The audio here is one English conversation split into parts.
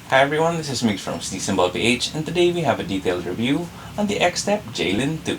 Hi everyone, this is Mix from PH, and today we have a detailed review on the Xtep JLIN2.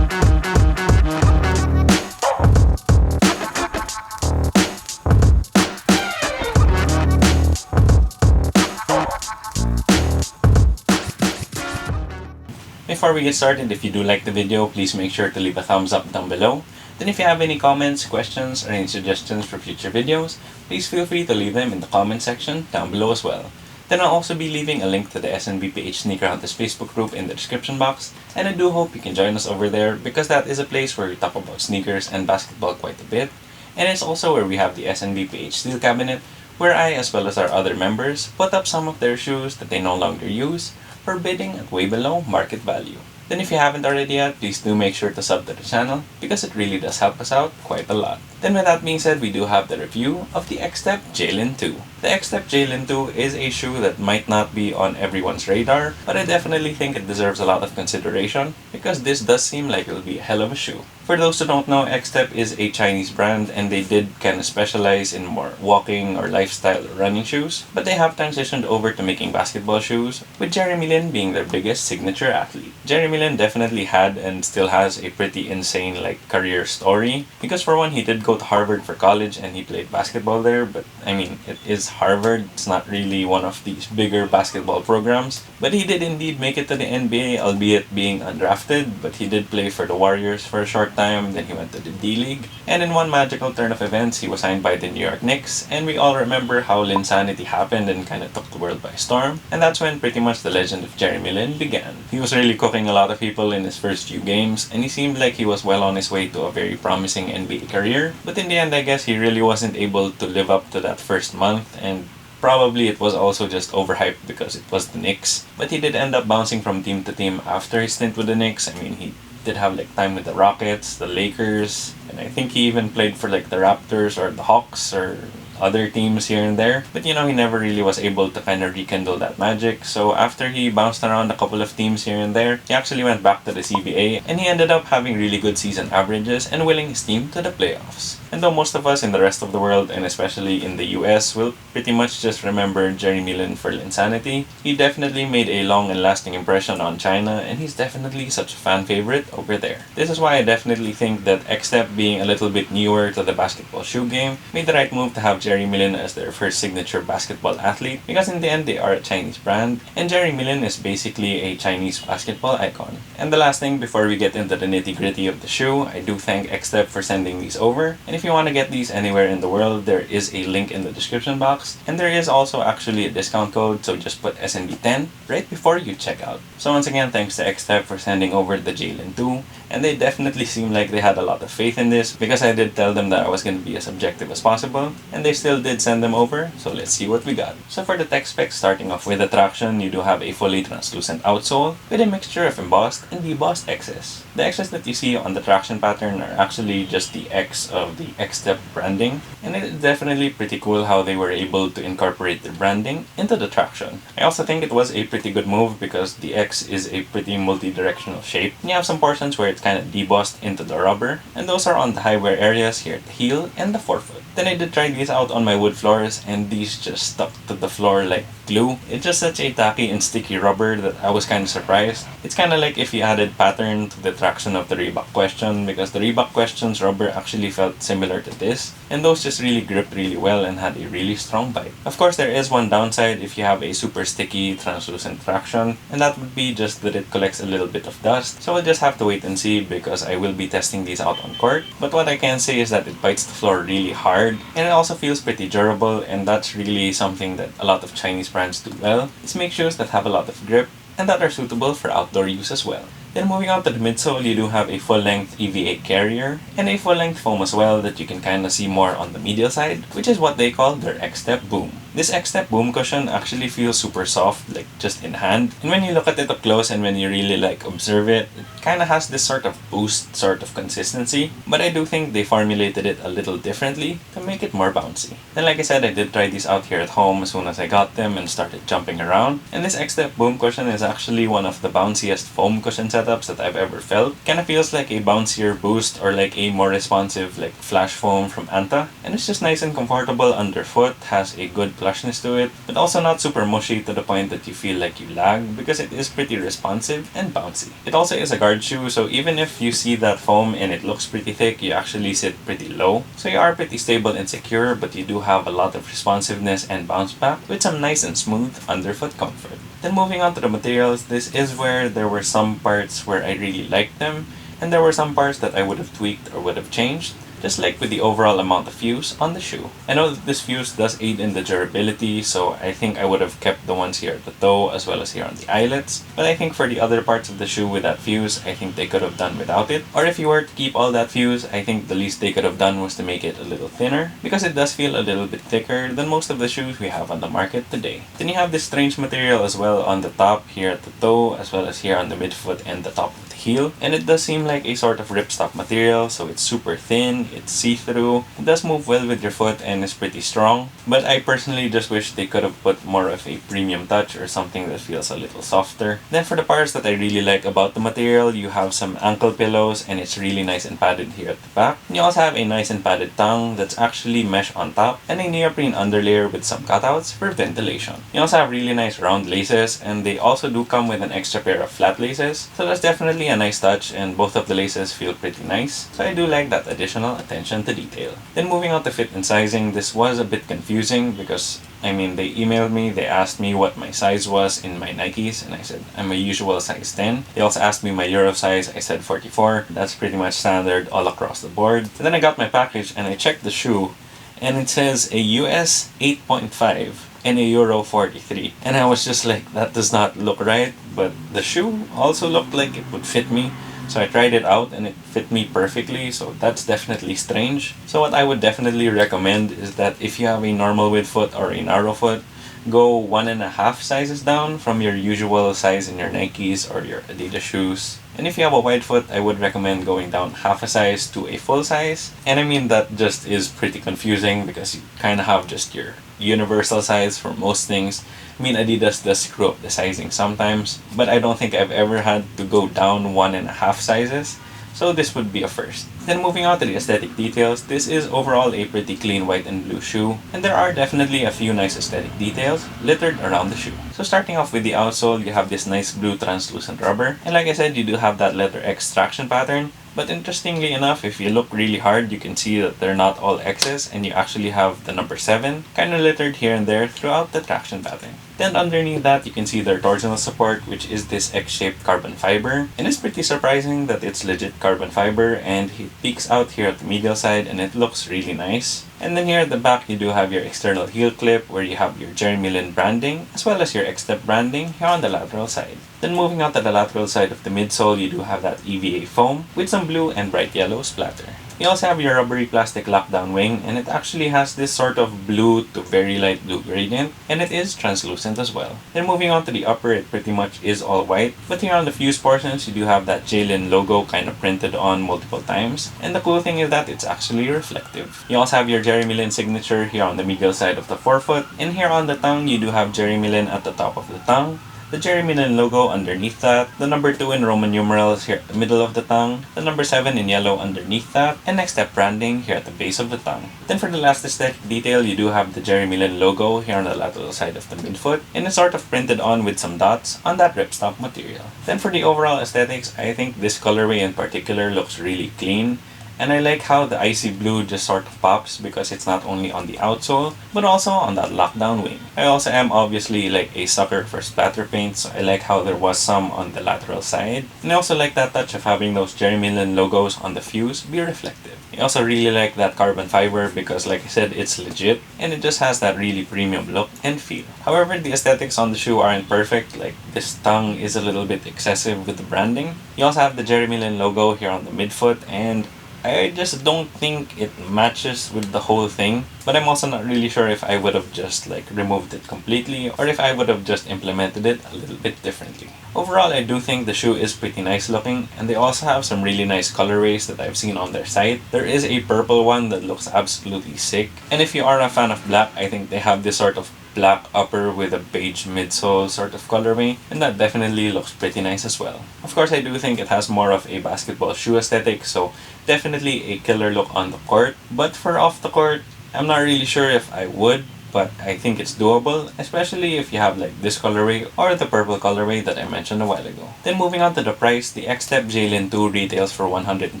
Before we get started, if you do like the video, please make sure to leave a thumbs up down below. Then if you have any comments, questions, or any suggestions for future videos, please feel free to leave them in the comment section down below as well. Then I'll also be leaving a link to the SNBPH Sneaker Hunters Facebook group in the description box, and I do hope you can join us over there because that is a place where we talk about sneakers and basketball quite a bit. And it's also where we have the SNBPH Steel Cabinet, where I, as well as our other members, put up some of their shoes that they no longer use for bidding at way below market value. Then if you haven't already yet, please do make sure to sub to the channel because it really does help us out quite a lot. Then with that being said, we do have the review of the Xtep JLIN2. The Xtep JLIN2 is a shoe that might not be on everyone's radar, but I definitely think it deserves a lot of consideration because this does seem like it'll be a hell of a shoe. For those who don't know, Xtep is a Chinese brand and they did kind of specialize in more walking or lifestyle running shoes, but they have transitioned over to making basketball shoes, with Jeremy Lin being their biggest signature athlete. Jeremy Lin definitely had and still has a pretty insane career story, because for one, he did go to Harvard for college and he played basketball there, but I mean, it is Harvard, it's not really one of these bigger basketball programs, but he did indeed make it to the NBA, albeit being undrafted, but he did play for the Warriors for a short time, then he went to the D-League, and in one magical turn of events, he was signed by the New York Knicks, and we all remember how Linsanity happened and kind of took the world by storm, and that's when pretty much the legend of Jeremy Lin began. He was really cooking a lot of people in his first few games, and he seemed like he was well on his way to a very promising NBA career, but in the end, I guess he really wasn't able to live up to that first month, and probably it was also just overhyped because it was the Knicks. But he did end up bouncing from team to team after his stint with the Knicks. I mean, he did have time with the Rockets, the Lakers, and I think he even played for the Raptors or the Hawks or other teams here and there. But he never really was able to kind of rekindle that magic. So after he bounced around a couple of teams here and there, he actually went back to the CBA and he ended up having really good season averages and willing his team to the playoffs. And though most of us in the rest of the world, and especially in the US, will pretty much just remember Jeremy Lin for Linsanity, he definitely made a long and lasting impression on China, and he's definitely such a fan favorite over there. This is why I definitely think that Xtep, being a little bit newer to the basketball shoe game, made the right move to have Jeremy Lin as their first signature basketball athlete, because in the end they are a Chinese brand, and Jeremy Lin is basically a Chinese basketball icon. And the last thing before we get into the nitty gritty of the shoe, I do thank Xtep for sending these over, and if you want to get these anywhere in the world, there is a link in the description box, and there is also actually a discount code, so just put SNB10 right before you check out. So once again, thanks to Xtep for sending over the JLIN2, and they definitely seem like they had a lot of faith in this, because I did tell them that I was going to be as objective as possible, and they still did send them over, so let's see what we got. So for the tech specs, starting off with the traction, you do have a fully translucent outsole with a mixture of embossed and debossed X's. The X's that you see on the traction pattern are actually just the X of the Xtep branding, and it's definitely pretty cool how they were able to incorporate the branding into the traction. I also think it was a pretty good move because the X is a pretty multi-directional shape, and you have some portions where it's kind of debossed into the rubber, and those are on the high wear areas here at the heel and the forefoot. Then I did try these out on my wood floors, and these just stuck to the floor like glue. It's just such a tacky and sticky rubber that I was kind of surprised. It's kind of like if you added pattern to the traction of the Reebok Question, because the Reebok Question's rubber actually felt similar to this, and those just really gripped really well and had a really strong bite. Of course, there is one downside if you have a super sticky translucent traction, and that would be just that it collects a little bit of dust, so we'll just have to wait and see because I will be testing these out on court. But what I can say is that it bites the floor really hard, and it also feels pretty durable, and that's really something that a lot of Chinese brands do well, is make shoes that have a lot of grip and that are suitable for outdoor use as well. Then moving on to the midsole, you do have a full-length EVA carrier and a full-length foam as well that you can kind of see more on the medial side, which is what they call their Xtep Boom. This Xtep boom cushion actually feels super soft, like just in hand. And when you look at it up close and when you really like observe it, it kind of has this sort of boost sort of consistency. But I do think they formulated it a little differently to make it more bouncy. Then like I said, I did try these out here at home as soon as I got them and started jumping around. And this Xtep boom cushion is actually one of the bounciest foam cushion setups that I've ever felt. Kind of feels like a bouncier boost or like a more responsive like flash foam from Anta. And it's just nice and comfortable underfoot, has a good plushness to it, but also not super mushy to the point that you feel like you lag because it is pretty responsive and bouncy. It also is a guard shoe, so even if you see that foam and it looks pretty thick, you actually sit pretty low. So you are pretty stable and secure, but you do have a lot of responsiveness and bounce back with some nice and smooth underfoot comfort. Then moving on to the materials, this is where there were some parts where I really liked them, and there were some parts that I would have tweaked or would have changed, just like with the overall amount of fuse on the shoe. I know that this fuse does aid in the durability, so I think I would have kept the ones here at the toe as well as here on the eyelets, but I think for the other parts of the shoe with that fuse, I think they could have done without it. Or if you were to keep all that fuse, I think the least they could have done was to make it a little thinner, because it does feel a little bit thicker than most of the shoes we have on the market today. Then you have this strange material as well on the top here at the toe, as well as here on the midfoot and the top of the heel, and it does seem like a sort of ripstop material, so it's super thin, it's see-through, it does move well with your foot and is pretty strong, but I personally just wish they could have put more of a premium touch or something that feels a little softer. Then for the parts that I really like about the material, you have some ankle pillows and it's really nice and padded here at the back. You also have a nice and padded tongue that's actually mesh on top and a neoprene underlayer with some cutouts for ventilation. You also have really nice round laces, and they also do come with an extra pair of flat laces, so that's definitely a nice touch, and both of the laces feel pretty nice, so I do like that additional attention to detail. Then moving on to fit and sizing, this was a bit confusing because they emailed me, they asked me what my size was in my Nikes, and I said I'm a usual size 10. They also asked me my Euro size, I said 44. That's pretty much standard all across the board. And then I got my package and I checked the shoe, and it says a US 8.5 and a Euro 43. And I was just like, that does not look right, but the shoe also looked like it would fit me. So I tried it out and it fit me perfectly, so that's definitely strange. So what I would definitely recommend is that if you have a normal width foot or a narrow foot, go 1.5 sizes down from your usual size in your Nikes or your Adidas shoes. And if you have a wide foot, I would recommend going down half a size to a full size. And I mean, that just is pretty confusing because you kind of have just your universal size for most things. I mean, Adidas does screw up the sizing sometimes, but I don't think I've ever had to go down 1.5 sizes. So this would be a first. Then moving on to the aesthetic details, this is overall a pretty clean white and blue shoe, and there are definitely a few nice aesthetic details littered around the shoe. So starting off with the outsole, you have this nice blue translucent rubber, and like I said, you do have that letter X traction pattern. But interestingly enough, if you look really hard, you can see that they're not all X's, and you actually have the number 7 kind of littered here and there throughout the traction pattern. Then underneath that, you can see their torsional support, which is this X-shaped carbon fiber. And it's pretty surprising that it's legit carbon fiber, and it peeks out here at the medial side and it looks really nice. And then here at the back, you do have your external heel clip where you have your Lin branding as well as your Xtep branding here on the lateral side. Then moving on to the lateral side of the midsole, you do have that EVA foam with some blue and bright yellow splatter. You also have your rubbery plastic lockdown wing, and it actually has this sort of blue to very light blue gradient, and it is translucent as well. Then moving on to the upper, it pretty much is all white, but here on the fuse portions, you do have that JLIN logo kind of printed on multiple times, and the cool thing is that it's actually reflective. You also have your Lin signature here on the medial side of the forefoot, and here on the tongue, you do have Lin at the top of the tongue, the Lin logo underneath that, the number 2 in Roman numerals here at the middle of the tongue, the number 7 in yellow underneath that, and Xtep branding here at the base of the tongue. Then for the last aesthetic detail, you do have the Lin logo here on the lateral side of the midfoot, and it's sort of printed on with some dots on that ripstop material. Then for the overall aesthetics, I think this colorway in particular looks really clean. And I like how the icy blue just sort of pops because it's not only on the outsole, but also on that lockdown wing. I also am obviously like a sucker for splatter paint, so I like how there was some on the lateral side. And I also like that touch of having those Lin logos on the fuse be reflective. I also really like that carbon fiber because, like I said, it's legit and it just has that really premium look and feel. However, the aesthetics on the shoe aren't perfect, like this tongue is a little bit excessive with the branding. You also have the Lin logo here on the midfoot, and I just don't think it matches with the whole thing, but I'm also not really sure if I would have just like removed it completely or if I would have just implemented it a little bit differently. Overall, I do think the shoe is pretty nice looking, and they also have some really nice colorways that I've seen on their site. There is a purple one that looks absolutely sick, and if you are a fan of black, I think they have this sort of black upper with a beige midsole sort of colorway, and that definitely looks pretty nice as well. Of course, I do think it has more of a basketball shoe aesthetic, so definitely a killer look on the court. But for off the court, I'm not really sure if I would, but I think it's doable, especially if you have like this colorway or the purple colorway that I mentioned a while ago. Then moving on to the price, the Xtep JLIN2 retails for $140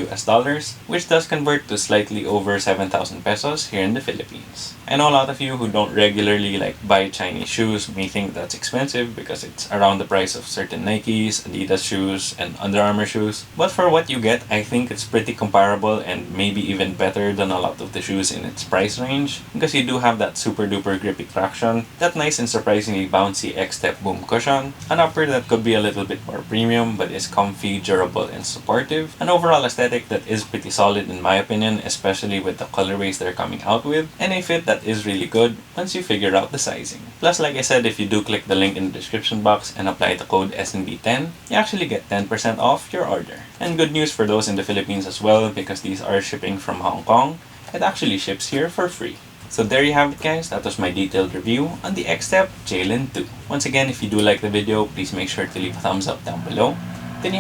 US, which does convert to slightly over 7,000 pesos here in the Philippines. I know a lot of you who don't regularly like buy Chinese shoes may think that's expensive because it's around the price of certain Nikes, Adidas shoes, and Under Armour shoes. But for what you get, I think it's pretty comparable and maybe even better than a lot of the shoes in its price range, because you do have that super duper grippy traction, that nice and surprisingly bouncy Xtep boom cushion, an upper that could be a little bit more premium but is comfy, durable, and supportive, an overall aesthetic that is pretty solid in my opinion, especially with the colorways they're coming out with, and a fit that is really good once you figure out the sizing. Plus, like I said, if you do click the link in the description box and apply the code SNB10, you actually get 10% off your order. And good news for those in the Philippines as well, because these are shipping from Hong Kong. It actually ships here for free. So there you have it guys, that was my detailed review on the Xtep JLIN2. Once again, if you do like the video, please make sure to leave a thumbs up down below. Then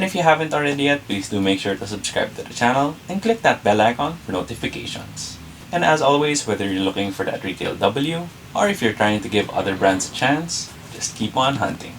if you haven't already yet, please do make sure to subscribe to the channel and click that bell icon for notifications. And as always, whether you're looking for that retail W or if you're trying to give other brands a chance, just keep on hunting.